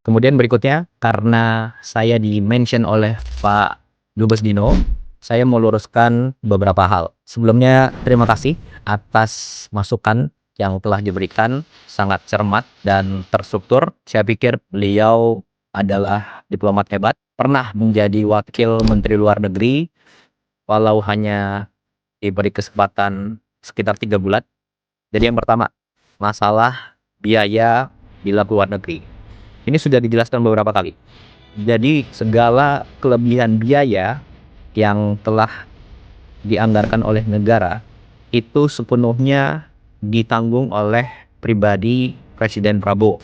Kemudian berikutnya, karena saya di-mention oleh Pak Dubes Dino, saya mau luruskan beberapa hal. Sebelumnya, terima kasih atas masukan yang telah diberikan, sangat cermat dan terstruktur. Saya pikir beliau adalah diplomat hebat, pernah menjadi wakil menteri luar negeri, walau hanya diberi kesempatan sekitar 3 bulan. Jadi yang pertama, masalah biaya bila keluar negeri. Ini sudah dijelaskan beberapa kali. Jadi segala kelebihan biaya yang telah dianggarkan oleh negara itu sepenuhnya ditanggung oleh pribadi Presiden Prabowo.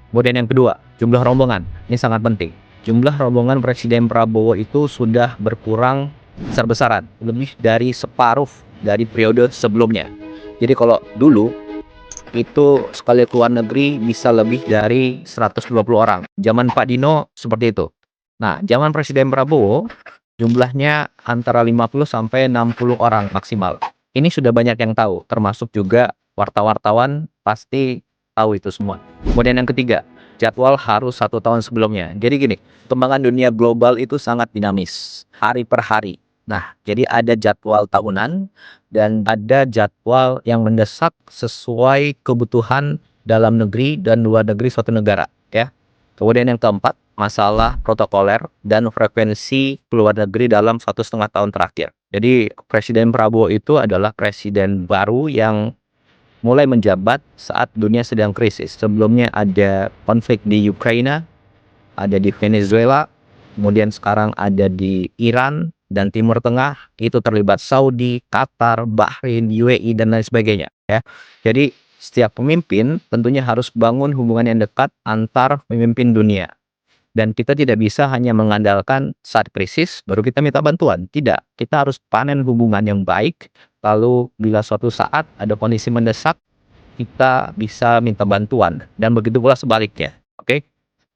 Kemudian yang kedua, jumlah rombongan. Ini sangat penting. Jumlah rombongan Presiden Prabowo itu sudah berkurang besar-besaran, lebih dari separuh dari periode sebelumnya. Jadi kalau dulu itu sekali keluar negeri bisa lebih dari 120 orang. Zaman Pak Dino seperti itu. Nah, zaman Presiden Prabowo jumlahnya antara 50 sampai 60 orang maksimal. Ini sudah banyak yang tahu, termasuk juga wartawan pasti tahu itu semua. Kemudian yang ketiga, jadwal harus 1 tahun sebelumnya. Jadi gini, perkembangan dunia global itu sangat dinamis, hari per hari. Nah, jadi ada jadwal tahunan dan ada jadwal yang mendesak sesuai kebutuhan dalam negeri dan luar negeri suatu negara, ya. Kemudian yang keempat, masalah protokoler dan frekuensi keluar negeri dalam 1,5 tahun terakhir. Jadi Presiden Prabowo itu adalah presiden baru yang mulai menjabat saat dunia sedang krisis. Sebelumnya ada konflik di Ukraina, ada di Venezuela, kemudian sekarang ada di Iran dan Timur Tengah, itu terlibat Saudi, Qatar, Bahrain, UAE dan lain sebagainya, ya. Jadi setiap pemimpin tentunya harus bangun hubungan yang dekat antar pemimpin dunia. Dan kita tidak bisa hanya mengandalkan saat krisis baru kita minta bantuan. Tidak, kita harus panen hubungan yang baik. Lalu bila suatu saat ada kondisi mendesak, kita bisa minta bantuan. Dan begitu pula sebaliknya. Oke?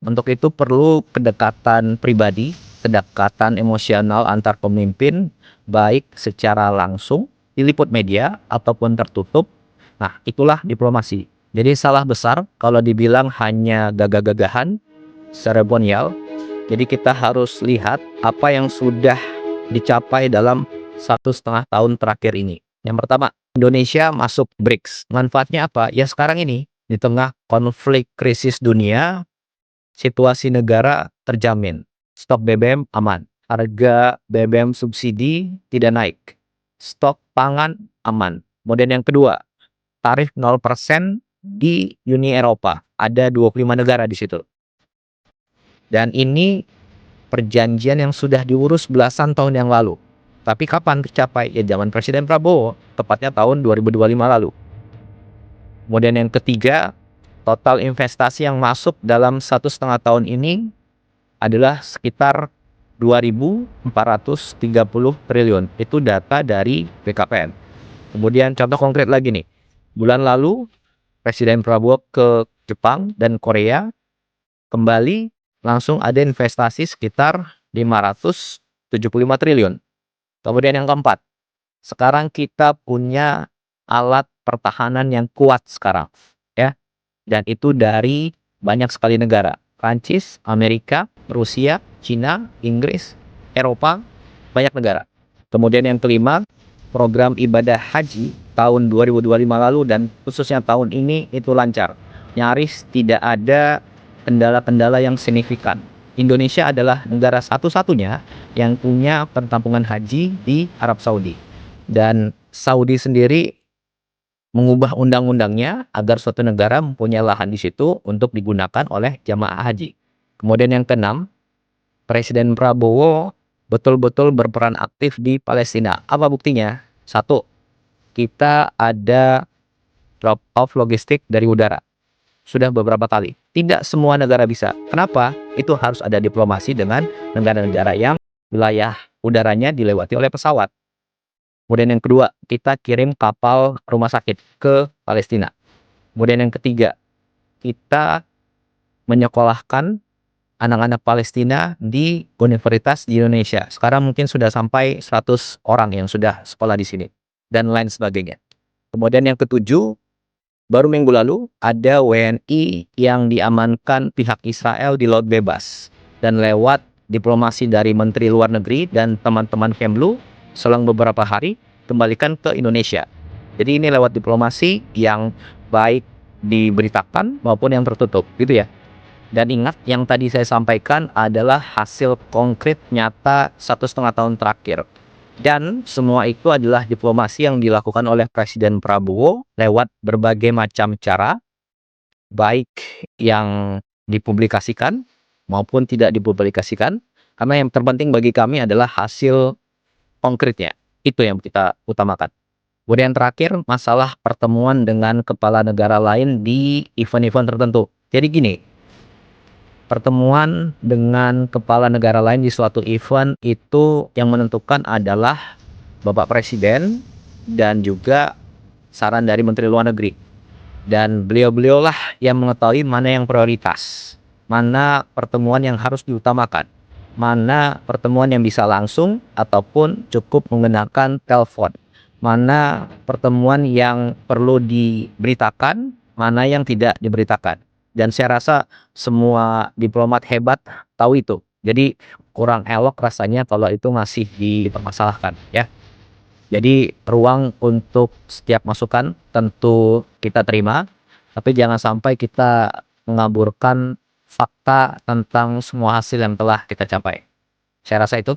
Untuk itu perlu kedekatan pribadi, kedekatan emosional antar pemimpin, baik secara langsung, diliput media, ataupun tertutup. Nah, itulah diplomasi. Jadi salah besar kalau dibilang hanya gagah-gagahan, seremonial. Jadi kita harus lihat apa yang sudah dicapai dalam 1,5 tahun terakhir ini. Yang pertama, Indonesia masuk BRICS. Manfaatnya apa? Ya sekarang ini, di tengah konflik krisis dunia, situasi negara terjamin. Stok BBM aman. Harga BBM subsidi tidak naik. Stok pangan aman. Kemudian yang kedua, tarif 0% di Uni Eropa. Ada 25 negara di situ. Dan ini perjanjian yang sudah diurus belasan tahun yang lalu. Tapi kapan tercapai? Ya zaman Presiden Prabowo, tepatnya tahun 2025 lalu. Kemudian yang ketiga, total investasi yang masuk dalam 1,5 tahun ini adalah sekitar 2.430 triliun. Itu data dari BKPM. Kemudian contoh konkret lagi nih. Bulan lalu Presiden Prabowo ke Jepang dan Korea, kembali langsung ada investasi sekitar 575 triliun. Kemudian yang keempat, sekarang kita punya alat pertahanan yang kuat sekarang, ya. Dan itu dari banyak sekali negara. Prancis, Amerika, Rusia, Cina, Inggris, Eropa, banyak negara. Kemudian yang kelima, program ibadah haji tahun 2025 lalu dan khususnya tahun ini itu lancar. Nyaris tidak ada kendala-kendala yang signifikan. Indonesia adalah negara satu-satunya yang punya perkampungan haji di Arab Saudi. Dan Saudi sendiri mengubah undang-undangnya agar suatu negara mempunyai lahan di situ untuk digunakan oleh jamaah haji. Kemudian yang keenam, Presiden Prabowo betul-betul berperan aktif di Palestina. Apa buktinya? Satu, kita ada drop off logistik dari udara. Sudah beberapa kali. Tidak semua negara bisa. Kenapa? Itu harus ada diplomasi dengan negara-negara yang wilayah udaranya dilewati oleh pesawat. Kemudian yang kedua, kita kirim kapal rumah sakit ke Palestina. Kemudian yang ketiga, kita menyekolahkan anak-anak Palestina di universitas di Indonesia. Sekarang mungkin sudah sampai 100 orang yang sudah sekolah di sini. Dan lain sebagainya. Kemudian yang ketujuh, Baru minggu lalu ada WNI yang diamankan pihak Israel di Laut Bebas, dan lewat diplomasi dari Menteri Luar Negeri dan teman-teman Kemlu, selang beberapa hari kembalikan ke Indonesia. Jadi ini lewat diplomasi yang baik diberitakan maupun yang tertutup, gitu ya. Dan ingat, yang tadi saya sampaikan adalah hasil konkret nyata 1,5 tahun terakhir. Dan semua itu adalah diplomasi yang dilakukan oleh Presiden Prabowo lewat berbagai macam cara, baik yang dipublikasikan maupun tidak dipublikasikan. Karena yang terpenting bagi kami adalah hasil konkretnya. Itu yang kita utamakan. Kemudian terakhir, masalah pertemuan dengan kepala negara lain di event-event tertentu. Jadi gini, pertemuan dengan kepala negara lain di suatu event itu yang menentukan adalah Bapak Presiden dan juga saran dari Menteri Luar Negeri. Dan beliau-beliaulah yang mengetahui mana yang prioritas, mana pertemuan yang harus diutamakan, mana pertemuan yang bisa langsung ataupun cukup menggunakan telepon, mana pertemuan yang perlu diberitakan, mana yang tidak diberitakan. Dan saya rasa semua diplomat hebat tahu itu. Jadi kurang elok rasanya kalau itu masih dipermasalahkan, ya. Jadi ruang untuk setiap masukan tentu kita terima, tapi jangan sampai kita mengaburkan fakta tentang semua hasil yang telah kita capai. Saya rasa itu.